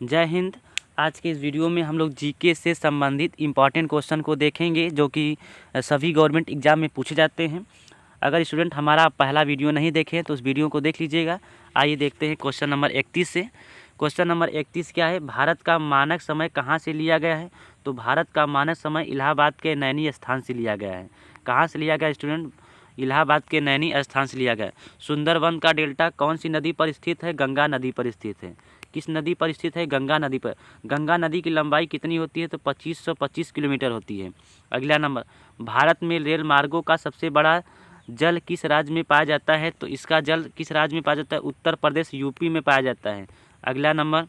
जय हिंद। आज के इस वीडियो में हम लोग जीके से संबंधित इम्पॉर्टेंट क्वेश्चन को देखेंगे जो कि सभी गवर्नमेंट एग्जाम में पूछे जाते हैं। अगर स्टूडेंट हमारा पहला वीडियो नहीं देखे तो उस वीडियो को देख लीजिएगा। आइए देखते हैं क्वेश्चन नंबर 31 से। क्वेश्चन नंबर 31 क्या है? भारत का मानक समय कहाँ से लिया गया है? तो भारत का मानक समय इलाहाबाद के नैनी स्थान से लिया गया है। कहाँ से लिया गया स्टूडेंट? इलाहाबाद के नैनी स्थान से लिया गया। सुंदरवन का डेल्टा कौन सी नदी पर स्थित है? गंगा नदी पर स्थित है। किस नदी पर स्थित है? गंगा नदी पर। गंगा नदी की लंबाई कितनी होती है? तो 2525 किलोमीटर होती है। अगला नंबर, भारत में रेल मार्गों का सबसे बड़ा जल किस राज्य में पाया जाता है? तो इसका जल किस राज्य में पाया जाता है? उत्तर प्रदेश यूपी में पाया जाता है। अगला नंबर,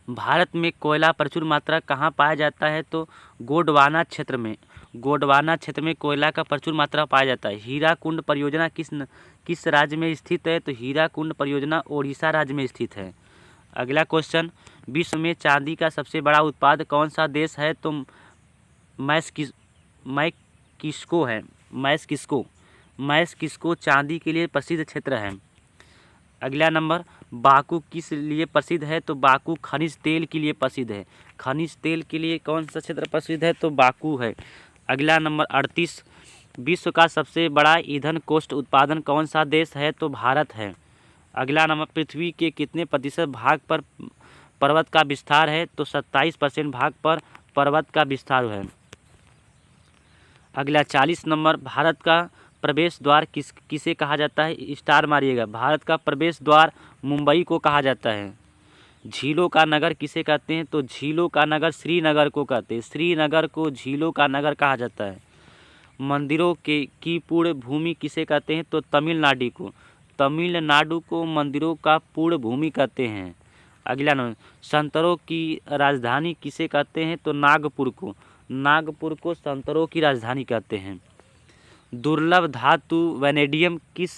भारत में कोयला प्रचुर मात्रा कहाँ पाया जाता है? तो गोंडवाना क्षेत्र में। गोंडवाना क्षेत्र में कोयला का प्रचुर मात्रा पाया जाता है। हीराकुंड परियोजना किस राज्य में स्थित है? तो हीराकुंड परियोजना ओडिशा राज्य में स्थित है। अगला क्वेश्चन, विश्व में चांदी का सबसे बड़ा उत्पाद कौन सा देश है? तो मैक्सिको है। मैक्सिको चांदी के लिए प्रसिद्ध क्षेत्र है। अगला नंबर, बाकू किस लिए प्रसिद्ध है? तो बाकू खनिज तेल के लिए प्रसिद्ध है। खनिज तेल के लिए कौन सा क्षेत्र प्रसिद्ध है? तो बाकू है। अगला नंबर 38, विश्व का सबसे बड़ा ईंधन कोष्ठ उत्पादन कौन सा देश है? तो भारत है। अगला नंबर, पृथ्वी के कितने प्रतिशत भाग पर पर्वत का विस्तार है? तो 27% भाग पर पर्वत का विस्तार है। अगला 40 नंबर, भारत का प्रवेश द्वार किसे कहा जाता है? स्टार मारिएगा। भारत का प्रवेश द्वार मुंबई को कहा जाता है। झीलों का नगर किसे कहते हैं? तो झीलों का नगर श्रीनगर को कहते हैं। श्रीनगर को झीलों का नगर कहा जाता है। मंदिरों की पूर्ण भूमि किसे कहते हैं? तो तमिलनाडु को। तमिलनाडु को मंदिरों का पूर्ण भूमि कहते हैं। अगला नंबर, संतरों की राजधानी किसे कहते हैं? तो नागपुर को। नागपुर को संतरों की राजधानी कहते हैं। दुर्लभ धातु वैनेडियम किस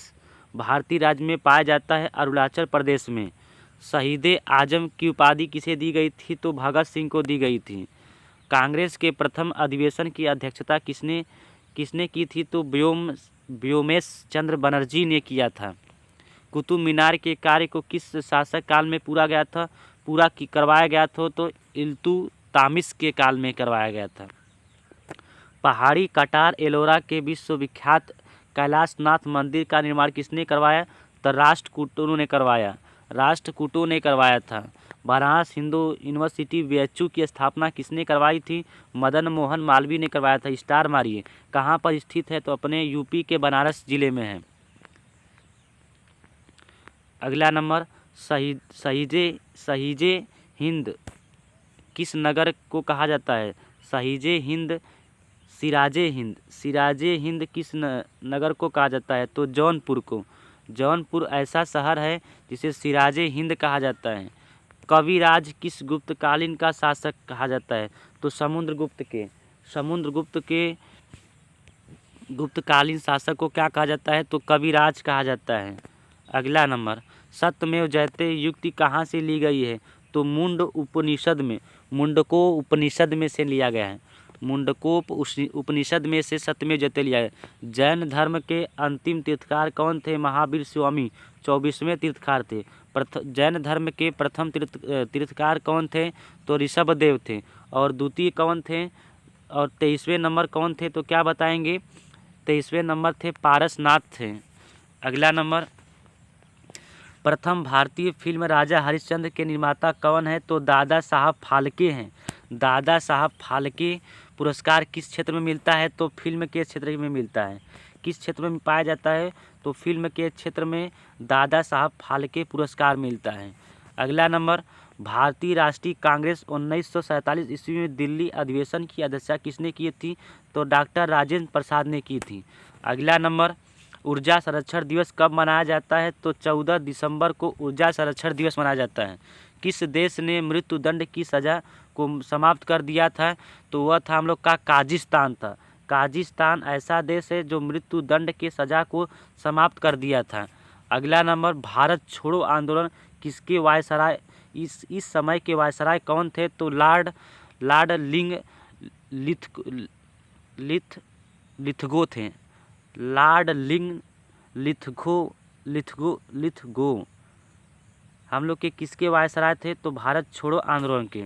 भारतीय राज्य में पाया जाता है? अरुणाचल प्रदेश में। शहीद आजम की उपाधि किसे दी गई थी? तो भगत सिंह को दी गई थी। कांग्रेस के प्रथम अधिवेशन की अध्यक्षता किसने की थी? तो व्योमेश चंद्र बनर्जी ने किया था। कुतुब मीनार के कार्य को किस शासक काल में करवाया गया था? तो इल्तुतमिश के काल में करवाया गया था। पहाड़ी कटार एलोरा के विश्वविख्यात कैलाशनाथ मंदिर का निर्माण किसने करवाया? तो राष्ट्रकूटों ने करवाया था। बनारस हिंदू यूनिवर्सिटी बीएचयू की स्थापना किसने करवाई थी? मदन मोहन मालवीय ने करवाया था। स्टार मारिए। कहाँ पर स्थित है? तो अपने यूपी के बनारस जिले में है। अगला नंबर, शहीजे हिंद किस नगर को कहा जाता है? सिराजे हिंद किस नगर को कहा जाता है? तो जौनपुर को। जौनपुर ऐसा शहर है जिसे सिराजे हिंद कहा जाता है। कविराज किस गुप्तकालीन का शासक कहा जाता है? तो समुद्रगुप्त के गुप्तकालीन शासक को क्या कहा जाता है? तो कविराज कहा जाता है। अगला नंबर, सत्यमेव जयते युक्ति कहाँ से ली गई है? तो मुंडको उपनिषद में से लिया गया है। मुंडकोप उपनिषद में से सत्यमेव जयते लिया है। जैन धर्म के अंतिम तीर्थकार कौन थे? महावीर स्वामी 24वें तीर्थकार थे। जैन धर्म के प्रथम तीर्थकार कौन थे? तो ऋषभदेव थे। और द्वितीय कौन थे? और 23वें नंबर कौन थे? तो क्या बताएंगे? 23वें नंबर थे पारसनाथ थे। अगला नंबर, प्रथम भारतीय फिल्म राजा हरिश्चंद्र के निर्माता कौन है? तो दादा साहब फाल्के हैं। दादा साहब फाल्के पुरस्कार किस क्षेत्र में मिलता है? तो फिल्म के क्षेत्र में मिलता है। किस क्षेत्र में पाया जाता है? तो फिल्म के क्षेत्र में दादा साहब फाल्के पुरस्कार मिलता है। अगला नंबर, भारतीय राष्ट्रीय कांग्रेस 1947 ईस्वी में दिल्ली अधिवेशन की अध्यक्षता किसने की थी? तो डॉक्टर राजेंद्र प्रसाद ने की थी। अगला नंबर, ऊर्जा संरक्षण दिवस कब मनाया जाता है? तो 14 दिसंबर को ऊर्जा संरक्षण दिवस मनाया जाता है। किस देश ने मृत्युदंड की सज़ा को समाप्त कर दिया था? तो वह था हम लोग का काजिस्तान था। काजिस्तान ऐसा देश है जो मृत्युदंड की सज़ा को समाप्त कर दिया था। अगला नंबर, भारत छोड़ो आंदोलन किसके वायसराय इस समय के वायसराय कौन थे? तो लॉर्ड लिथगो थे। लॉर्ड लिथगो हम लोग के किसके वायसराय थे? तो भारत छोड़ो आंदोलन के,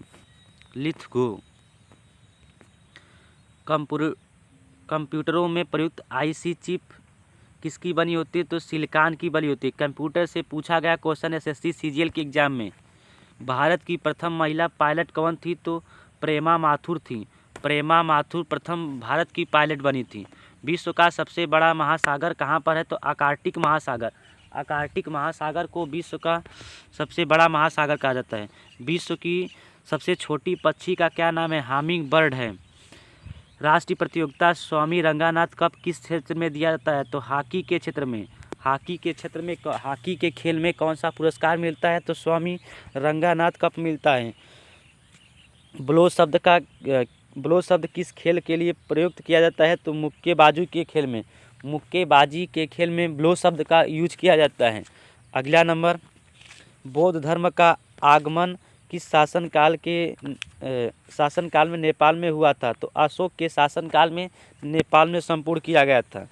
लिथगो। कंप्यूटरों में प्रयुक्त आईसी चिप किसकी बनी होती है? तो सिलिकॉन की बनी होती है। कंप्यूटर से पूछा गया क्वेश्चन एसएससी सीजीएल के एग्जाम में। भारत की प्रथम महिला पायलट कौन थी? तो प्रेमा माथुर थी। प्रेमा माथुर प्रथम भारत की पायलट बनी थी। विश्व का सबसे बड़ा महासागर कहाँ पर है? तो आर्कटिक महासागर। आर्कटिक महासागर को विश्व का सबसे बड़ा महासागर कहा जाता है। विश्व की सबसे छोटी पक्षी का क्या नाम है? हामिंग बर्ड है। राष्ट्रीय प्रतियोगिता स्वामी रंगनाथ कप किस क्षेत्र में दिया जाता है? तो हॉकी के क्षेत्र में। हॉकी के क्षेत्र में, हॉकी के खेल में कौन सा पुरस्कार मिलता है? तो स्वामी रंगनाथ कप मिलता है। ब्लो शब्द किस खेल के लिए प्रयुक्त किया जाता है? तो मुक्केबाजी के खेल में। मुक्केबाजी के खेल में ब्लो शब्द का यूज किया जाता है। अगला नंबर, बौद्ध धर्म का आगमन किस शासनकाल में नेपाल में हुआ था? तो अशोक के शासनकाल में नेपाल में संपूर्ण किया गया था।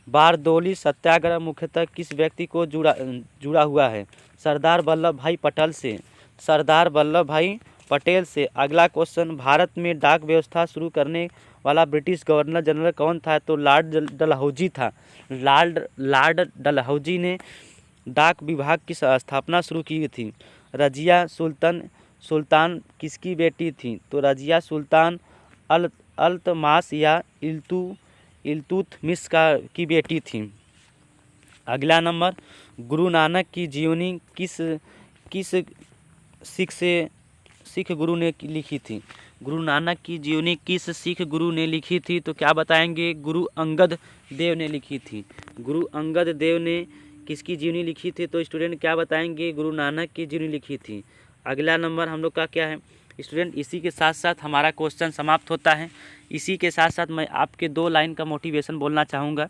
बारदोली सत्याग्रह मुख्यतः किस व्यक्ति को जुड़ा हुआ है? सरदार वल्लभ भाई पटेल से। सरदार वल्लभ भाई पटेल से। अगला क्वेश्चन, भारत में डाक व्यवस्था शुरू करने वाला ब्रिटिश गवर्नर जनरल कौन था? तो लॉर्ड डलहौजी था। लॉर्ड डलहौजी ने डाक विभाग की स्थापना शुरू की थी। रजिया सुल्तान किसकी बेटी थी? तो रजिया सुल्तान अल्तमास या इल्तुतमिश की बेटी थी। अगला नंबर, गुरु नानक की जीवनी किस सिख गुरु ने लिखी थी? गुरु नानक की जीवनी किस सिख गुरु ने लिखी थी? तो क्या बताएंगे? गुरु अंगद देव ने लिखी थी। गुरु अंगद देव ने किसकी जीवनी लिखी थी? तो स्टूडेंट क्या बताएंगे? गुरु नानक की जीवनी लिखी थी। अगला नंबर हम लोग का क्या है स्टूडेंट? इसी के साथ साथ हमारा क्वेश्चन समाप्त होता है। इसी के साथ साथ मैं आपके 2 लाइन का मोटिवेशन बोलना चाहूँगा।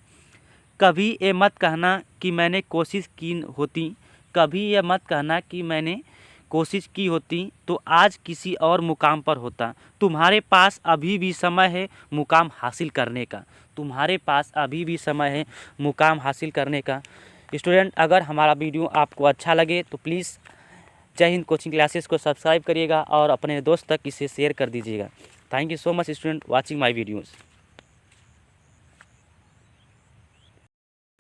कभी ये मत कहना कि मैंने कोशिश की होती, कभी ये मत कहना कि मैंने कोशिश की होती तो आज किसी और मुकाम पर होता। तुम्हारे पास अभी भी समय है मुकाम हासिल करने का। तुम्हारे पास अभी भी समय है मुकाम हासिल करने का। स्टूडेंट, अगर हमारा वीडियो आपको अच्छा लगे तो प्लीज़ जय हिंद कोचिंग क्लासेस को सब्सक्राइब करिएगा और अपने दोस्त तक इसे शेयर कर दीजिएगा। Thank you so much student watching my videos.